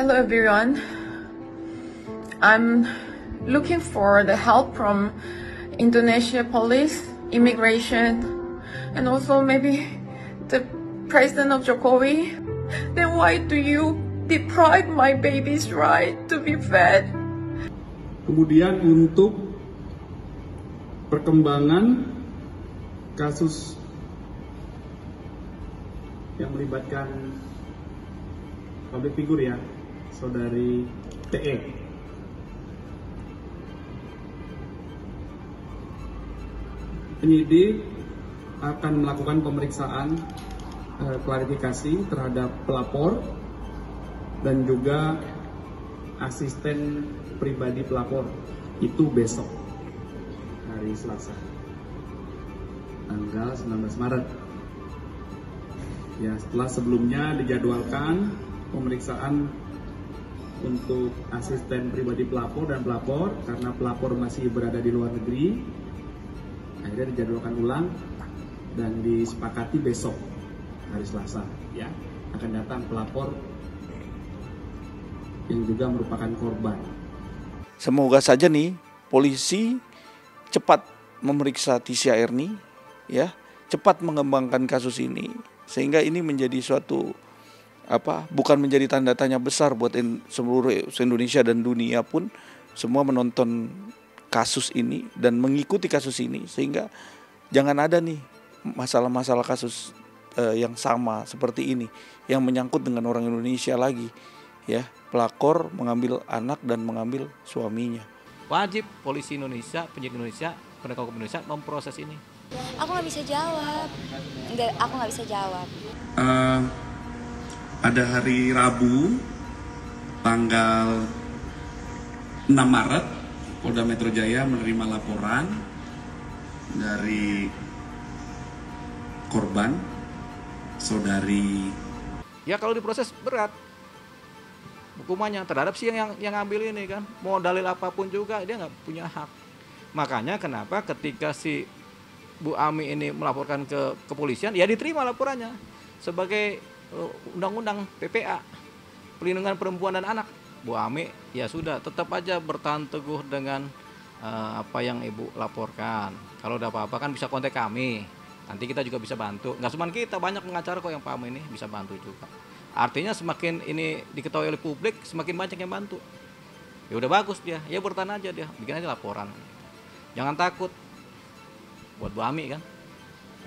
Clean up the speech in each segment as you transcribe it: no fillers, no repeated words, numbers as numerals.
Hello everyone. I'm looking for the help from Indonesia police, immigration, and also maybe the president of Jokowi. Then why do you deprive my baby's right to be fed? Kemudian untuk perkembangan kasus yang melibatkan public figure ya, saudari TE. Penyidik akan melakukan pemeriksaan klarifikasi terhadap pelapor dan juga asisten pribadi pelapor itu besok hari Selasa tanggal 19 Maret. Ya, setelah sebelumnya dijadwalkan pemeriksaan untuk asisten pribadi pelapor dan pelapor karena pelapor masih berada di luar negeri. Akhirnya dijadwalkan ulang dan disepakati besok hari Selasa ya akan datang pelapor yang juga merupakan korban. Semoga saja nih polisi cepat memeriksa Tisha Erni ya, cepat mengembangkan kasus ini sehingga ini menjadi suatu bukan menjadi tanda tanya besar buat seluruh Indonesia dan dunia pun semua menonton kasus ini dan mengikuti kasus ini sehingga jangan ada nih masalah-masalah kasus yang sama seperti ini yang menyangkut dengan orang Indonesia lagi ya, pelakor mengambil anak dan mengambil suaminya. Wajib polisi Indonesia, penyidik Indonesia, penegak hukum Indonesia memproses ini. Aku nggak bisa jawab. Aku nggak bisa jawab. Ada hari Rabu tanggal 6 Maret Polda Metro Jaya menerima laporan dari korban saudari. Ya kalau diproses berat hukumannya terhadap si yang ngambil ini kan, mau dalil apapun juga dia nggak punya hak. Makanya kenapa ketika si Bu Ami ini melaporkan ke kepolisian, ya diterima laporannya sebagai undang-undang PPA, pelindungan perempuan dan anak. Bu Ami ya sudah tetap aja bertahan teguh dengan apa yang ibu laporkan. Kalau ada apa-apa kan bisa kontak kami, nanti kita juga bisa bantu. Nggak cuma kita, banyak pengacara kok yang paham ini bisa bantu juga. Artinya semakin ini diketahui oleh publik, semakin banyak yang bantu. Ya udah bagus dia, ya bertahan aja dia, bikin aja laporan. Jangan takut. Buat Bu Ami kan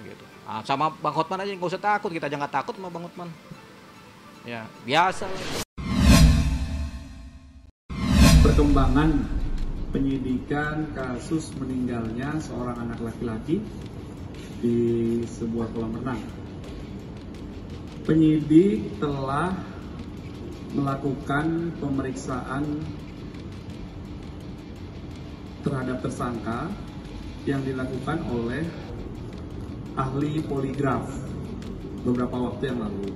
gitu. Sama Bang Hotman aja nggak usah takut, kita jangan takut sama Bang Hotman ya, biasa lah. Perkembangan penyidikan kasus meninggalnya seorang anak laki-laki di sebuah kolam renang. Penyidik telah melakukan pemeriksaan terhadap tersangka yang dilakukan oleh ahli poligraf beberapa waktu yang lalu.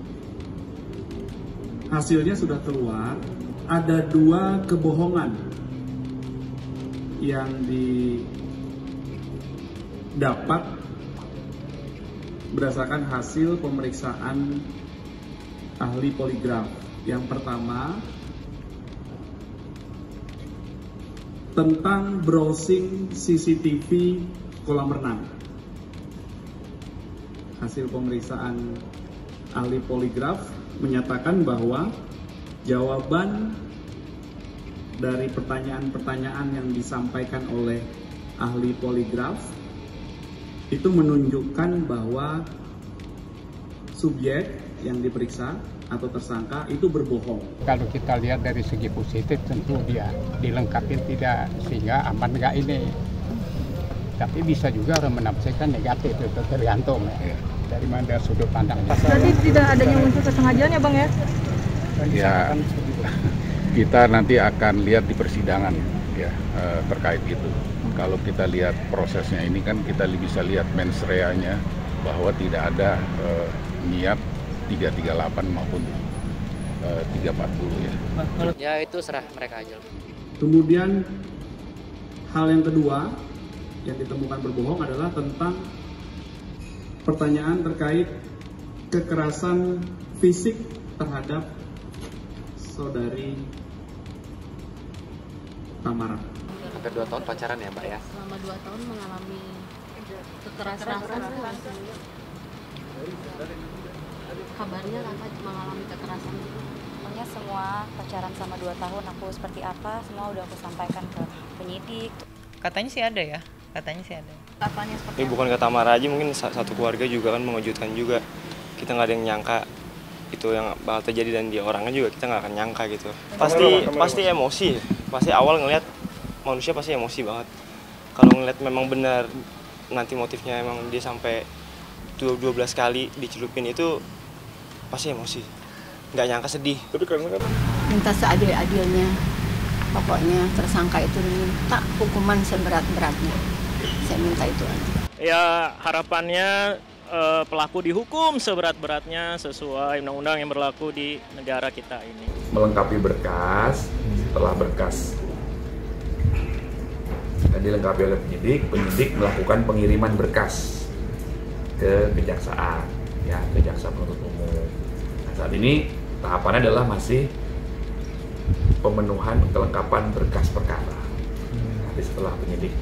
Hasilnya sudah keluar, ada 2 kebohongan yang didapat berdasarkan hasil pemeriksaan ahli poligraf. Yang pertama, tentang browsing CCTV kolam renang. Hasil pemeriksaan ahli poligraf menyatakan bahwa jawaban dari pertanyaan-pertanyaan yang disampaikan oleh ahli poligraf itu menunjukkan bahwa subjek yang diperiksa atau tersangka itu berbohong. Kalau kita lihat dari segi positif tentu dia dilengkapi tidak sehingga aman enggak ini. Tapi bisa juga orang menafsirkan negatif, itu tergantung ya. Dari mana sudut pandangnya. Jadi tidak adanya unsur kesengajaan ya Bang ya? Ya, kita nanti akan lihat di persidangan ya terkait itu. Kalau kita lihat prosesnya ini kan kita bisa lihat mens rea-nya bahwa tidak ada niat 338 maupun 340 ya. Ya itu serah mereka aja. Kemudian hal yang kedua yang ditemukan berbohong adalah tentang pertanyaan terkait kekerasan fisik terhadap saudari Tamara. Hampir 2 tahun pacaran ya Mbak ya? Selama 2 tahun mengalami kekerasan. Kabarnya Kakak mengalami kekerasan. Pokoknya semua pacaran sama 2 tahun aku seperti apa, semua udah aku sampaikan ke penyidik. Katanya sih ada ya, katanya sih ada. Katanya seperti Ini bukan kata Tamara aja, mungkin satu keluarga juga kan mengejutkan juga. Kita nggak ada yang nyangka itu yang bakal terjadi, dan dia orangnya juga kita nggak akan nyangka gitu. Pasti emosi, pasti awal ngelihat manusia pasti emosi banget. Kalau ngelihat memang benar nanti motifnya emang dia sampai 12 kali dicelupin, itu pasti emosi, nggak nyangka, sedih. Tapi karena kan minta seadil-adilnya, pokoknya tersangka itu minta hukuman seberat-beratnya. Saya minta itu aja. Ya harapannya pelaku dihukum seberat-beratnya sesuai undang-undang yang berlaku di negara kita ini. Melengkapi berkas, setelah berkas dan dilengkapi oleh penyidik melakukan pengiriman berkas ke kejaksaan, ya, ke jaksa penuntut umum. Nah, saat ini tahapannya adalah masih pemenuhan kelengkapan berkas perkara. Nanti setelah penyidik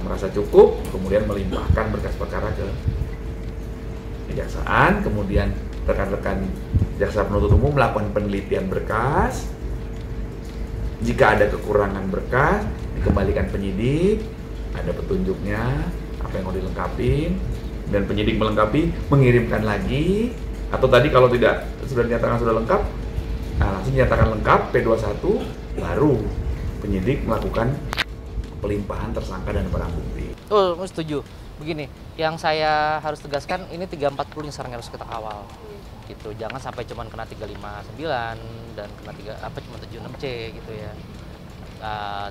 merasa cukup, kemudian melimpahkan berkas perkara ke kejaksaan, kemudian rekan-rekan jaksa penuntut umum melakukan penelitian berkas. Jika ada kekurangan berkas, dikembalikan penyidik, ada petunjuknya, apa yang mau dilengkapi, dan penyidik melengkapi, mengirimkan lagi, atau tadi kalau tidak sudah dinyatakan sudah lengkap, langsung dinyatakan lengkap P21, baru penyidik melakukan pelimpahan tersangka dan barang bukti. Oh, setuju. Begini, yang saya harus tegaskan ini 340 yang sekarang harus kita kawal. Gitu. Jangan sampai cuman kena 359 dan kena cuma 76C gitu ya.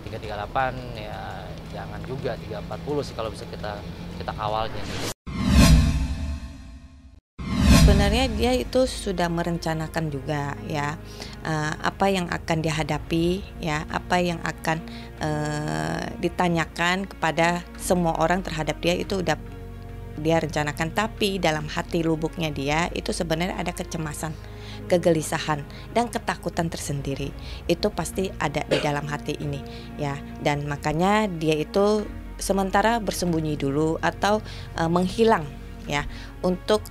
338 ya jangan juga 340 sih kalau bisa kita kawalnya. Sebenarnya dia itu sudah merencanakan juga ya apa yang akan dihadapi, ya apa yang akan ditanyakan kepada semua orang terhadap dia, itu udah dia rencanakan. Tapi dalam hati lubuknya dia itu sebenarnya ada kecemasan, kegelisahan dan ketakutan tersendiri. Itu pasti ada di dalam hati ini ya, dan makanya dia itu sementara bersembunyi dulu atau menghilang ya, untuk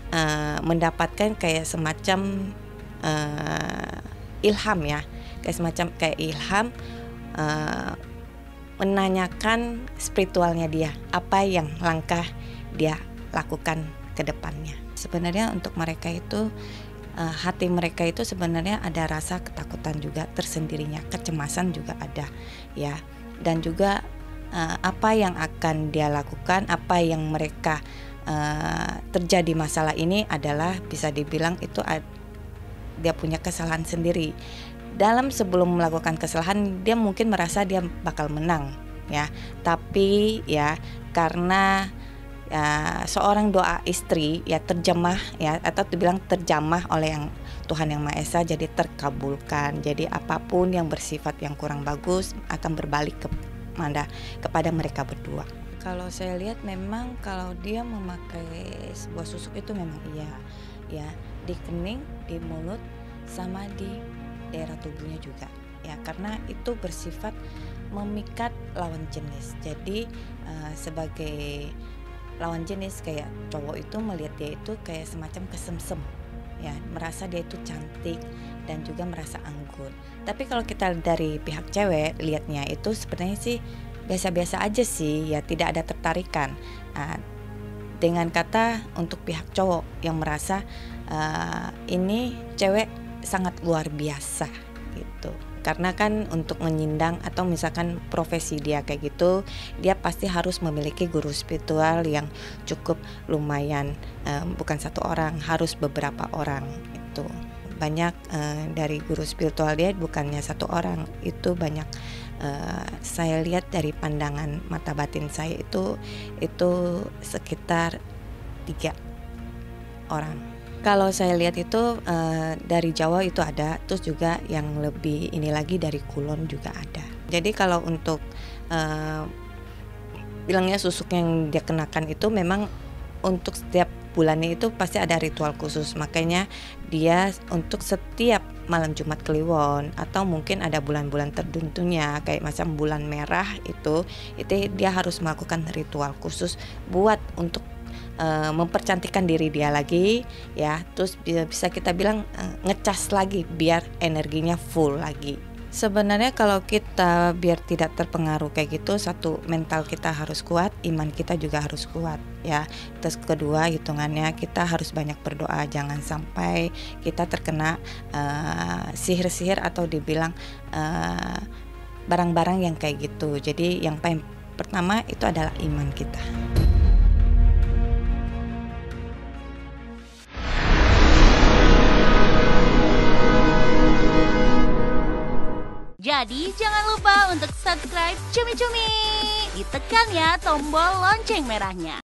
mendapatkan kayak semacam ilham ya, kayak semacam kayak ilham, menanyakan spiritualnya dia, apa yang langkah dia lakukan ke depannya. Sebenarnya untuk mereka itu hati mereka itu sebenarnya ada rasa ketakutan juga tersendirinya, kecemasan juga ada ya, dan juga apa yang akan dia lakukan, apa yang mereka terjadi masalah ini adalah bisa dibilang itu dia punya kesalahan sendiri. Dalam sebelum melakukan kesalahan dia mungkin merasa dia bakal menang ya, tapi ya karena seorang doa istri ya terjemah ya, atau dibilang terjamah oleh yang Tuhan Yang Maha Esa, jadi terkabulkan. Jadi apapun yang bersifat yang kurang bagus akan berbalik kepada mereka berdua. Kalau saya lihat memang kalau dia memakai sebuah susuk itu memang iya ya, di kening, di mulut, sama di daerah tubuhnya juga ya, karena itu bersifat memikat lawan jenis. Jadi sebagai lawan jenis kayak cowok itu melihat dia itu kayak semacam kesemsem ya, merasa dia itu cantik dan juga merasa anggun. Tapi kalau kita dari pihak cewek lihatnya itu sebenarnya sih biasa-biasa aja sih ya, tidak ada tertarikan. Dengan kata untuk pihak cowok yang merasa ini cewek sangat luar biasa gitu, karena kan untuk menyindang atau misalkan profesi dia kayak gitu, dia pasti harus memiliki guru spiritual yang cukup lumayan, bukan satu orang, harus beberapa orang. Itu banyak dari guru spiritual dia bukannya satu orang, itu banyak. Saya lihat dari pandangan mata batin saya itu sekitar 3 orang. Kalau saya lihat itu dari Jawa itu ada, terus juga yang lebih ini lagi dari Kulon juga ada. Jadi kalau untuk bilangnya susuk yang dia kenakan itu memang untuk setiap bulannya itu pasti ada ritual khusus, makanya dia untuk setiap malam Jumat Kliwon, atau mungkin ada bulan-bulan tertentunya kayak macam bulan merah itu dia harus melakukan ritual khusus buat untuk mempercantikkan diri dia lagi ya, terus bisa kita bilang ngecas lagi biar energinya full lagi. Sebenarnya kalau kita biar tidak terpengaruh kayak gitu, satu, mental kita harus kuat, iman kita juga harus kuat ya. Terus kedua, hitungannya kita harus banyak berdoa, jangan sampai kita terkena sihir-sihir atau dibilang barang-barang yang kayak gitu. Jadi yang paling pertama itu adalah iman kita. Jadi jangan lupa untuk subscribe Cumi Cumi. Ditekan ya tombol lonceng merahnya.